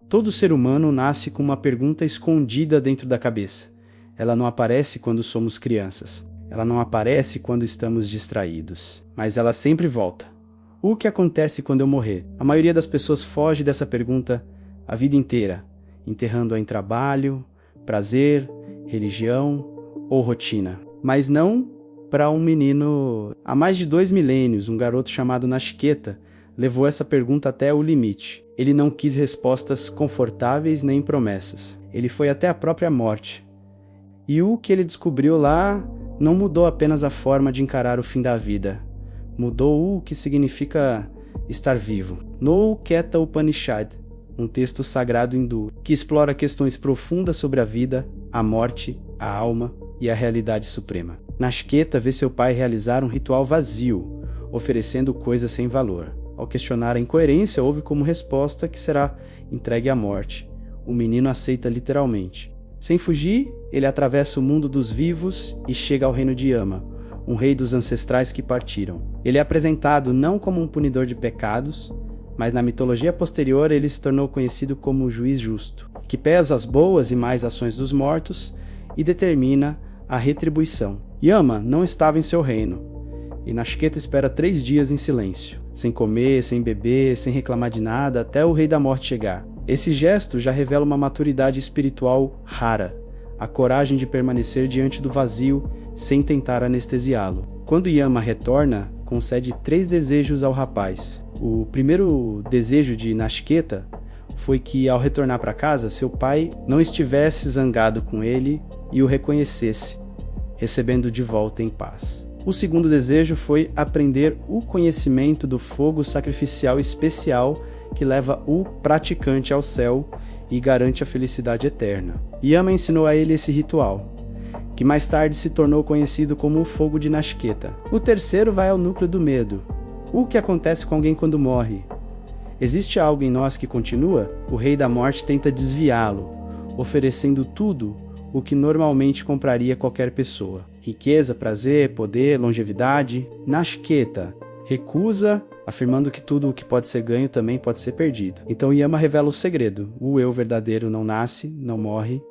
Todo ser humano nasce com uma pergunta escondida dentro da cabeça. Ela não aparece quando somos crianças. Ela não aparece quando estamos distraídos. Mas ela sempre volta. O que acontece quando eu morrer? A maioria das pessoas foge dessa pergunta a vida inteira, enterrando-a em trabalho, prazer, religião ou rotina. Mas não para um menino. Há mais de 2 milênios, um garoto chamado Nachiketa levou essa pergunta até o limite. Ele não quis respostas confortáveis nem promessas. Ele foi até a própria morte. E o que ele descobriu lá não mudou apenas a forma de encarar o fim da vida. Mudou o que significa estar vivo. No Keta Upanishad, um texto sagrado hindu, que explora questões profundas sobre a vida, a morte, a alma e a realidade suprema. Nachiketa vê seu pai realizar um ritual vazio, oferecendo coisas sem valor. Ao questionar a incoerência, houve como resposta que será entregue à morte. O menino aceita literalmente. Sem fugir, ele atravessa o mundo dos vivos e chega ao reino de Yama, um rei dos ancestrais que partiram. Ele é apresentado não como um punidor de pecados, mas na mitologia posterior ele se tornou conhecido como o juiz justo, que pesa as boas e más ações dos mortos e determina a retribuição. Yama não estava em seu reino, e Nachiketa espera 3 dias em silêncio, sem comer, sem beber, sem reclamar de nada, até o rei da morte chegar. Esse gesto já revela uma maturidade espiritual rara, a coragem de permanecer diante do vazio sem tentar anestesiá-lo. Quando Yama retorna, concede 3 desejos ao rapaz. O primeiro desejo de Nachiketa foi que, ao retornar para casa, seu pai não estivesse zangado com ele e o reconhecesse, recebendo de volta em paz. O segundo desejo foi aprender o conhecimento do fogo sacrificial especial que leva o praticante ao céu e garante a felicidade eterna. Yama ensinou a ele esse ritual, que mais tarde se tornou conhecido como o fogo de Nachiketa. O terceiro vai ao núcleo do medo. O que acontece com alguém quando morre? Existe algo em nós que continua? O rei da morte tenta desviá-lo, oferecendo tudo o que normalmente compraria qualquer pessoa. Riqueza, prazer, poder, longevidade. Nachiketa recusa, afirmando que tudo o que pode ser ganho também pode ser perdido. Então Yama revela o segredo. O eu verdadeiro não nasce, não morre,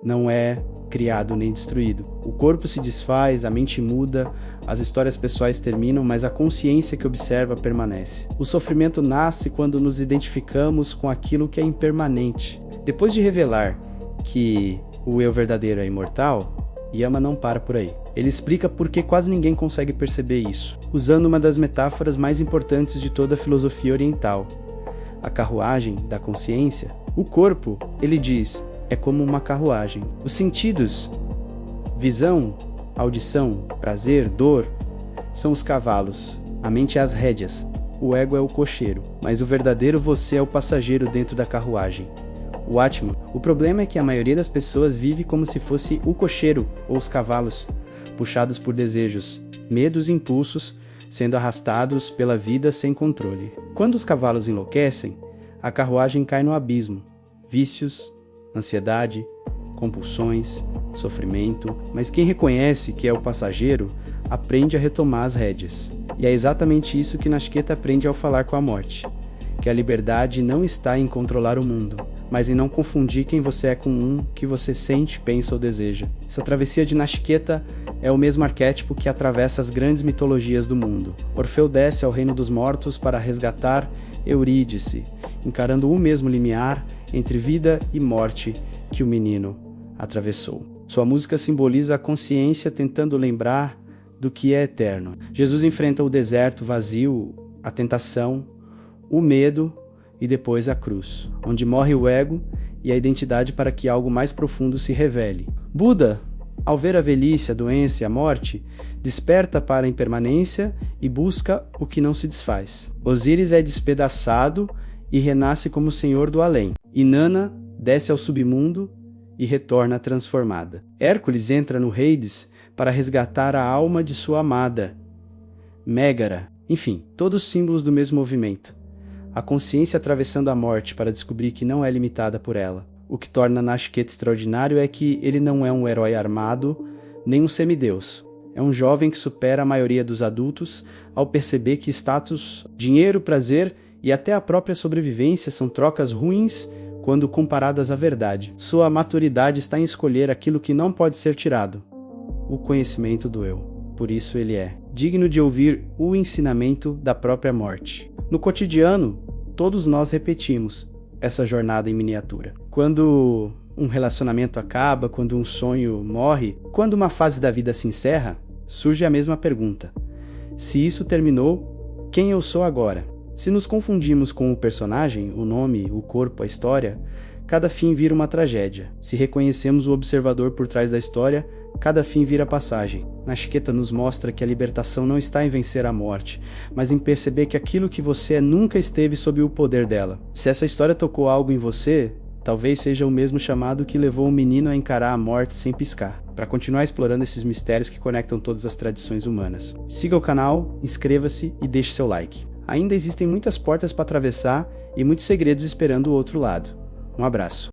não é criado nem destruído. O corpo se desfaz, a mente muda, as histórias pessoais terminam, mas a consciência que observa permanece. O sofrimento nasce quando nos identificamos com aquilo que é impermanente. Depois de revelar que o eu verdadeiro é imortal, Yama não para por aí. Ele explica por que quase ninguém consegue perceber isso, usando uma das metáforas mais importantes de toda a filosofia oriental, a carruagem da consciência. O corpo, ele diz, é como uma carruagem. Os sentidos, visão, audição, prazer, dor, são os cavalos. A mente é as rédeas. O ego é o cocheiro. Mas o verdadeiro você é o passageiro dentro da carruagem. O Atman. O problema é que a maioria das pessoas vive como se fosse o cocheiro ou os cavalos, puxados por desejos, medos e impulsos, sendo arrastados pela vida sem controle. Quando os cavalos enlouquecem, a carruagem cai no abismo. Vícios, ansiedade, compulsões, sofrimento, mas quem reconhece que é o passageiro, aprende a retomar as rédeas. E é exatamente isso que Nachiketa aprende ao falar com a morte, que a liberdade não está em controlar o mundo, mas em não confundir quem você é com um que você sente, pensa ou deseja. Essa travessia de Nachiketa é o mesmo arquétipo que atravessa as grandes mitologias do mundo. Orfeu desce ao reino dos mortos para resgatar Eurídice, encarando o mesmo limiar entre vida e morte que o menino atravessou. Sua música simboliza a consciência tentando lembrar do que é eterno. Jesus enfrenta o deserto vazio, a tentação, o medo e depois a cruz, onde morre o ego e a identidade para que algo mais profundo se revele. Buda, ao ver a velhice, a doença e a morte, desperta para a impermanência e busca o que não se desfaz. Osíris é despedaçado e renasce como senhor do além. Inanna desce ao submundo e retorna transformada. Hércules entra no Hades para resgatar a alma de sua amada, Mégara. Enfim, todos símbolos do mesmo movimento. A consciência atravessando a morte para descobrir que não é limitada por ela. O que torna Nachiketa extraordinário é que ele não é um herói armado, nem um semideus. É um jovem que supera a maioria dos adultos ao perceber que status, dinheiro, prazer e até a própria sobrevivência são trocas ruins quando comparadas à verdade. Sua maturidade está em escolher aquilo que não pode ser tirado, o conhecimento do eu. Por isso ele é digno de ouvir o ensinamento da própria morte. No cotidiano, todos nós repetimos essa jornada em miniatura. Quando um relacionamento acaba, quando um sonho morre, quando uma fase da vida se encerra, surge a mesma pergunta: se isso terminou, quem eu sou agora? Se nos confundimos com o personagem, o nome, o corpo, a história, cada fim vira uma tragédia. Se reconhecemos o observador por trás da história, cada fim vira passagem. Nachiketa nos mostra que a libertação não está em vencer a morte, mas em perceber que aquilo que você é nunca esteve sob o poder dela. Se essa história tocou algo em você, talvez seja o mesmo chamado que levou o menino a encarar a morte sem piscar, para continuar explorando esses mistérios que conectam todas as tradições humanas. Siga o canal, inscreva-se e deixe seu like. Ainda existem muitas portas para atravessar e muitos segredos esperando o outro lado. Um abraço.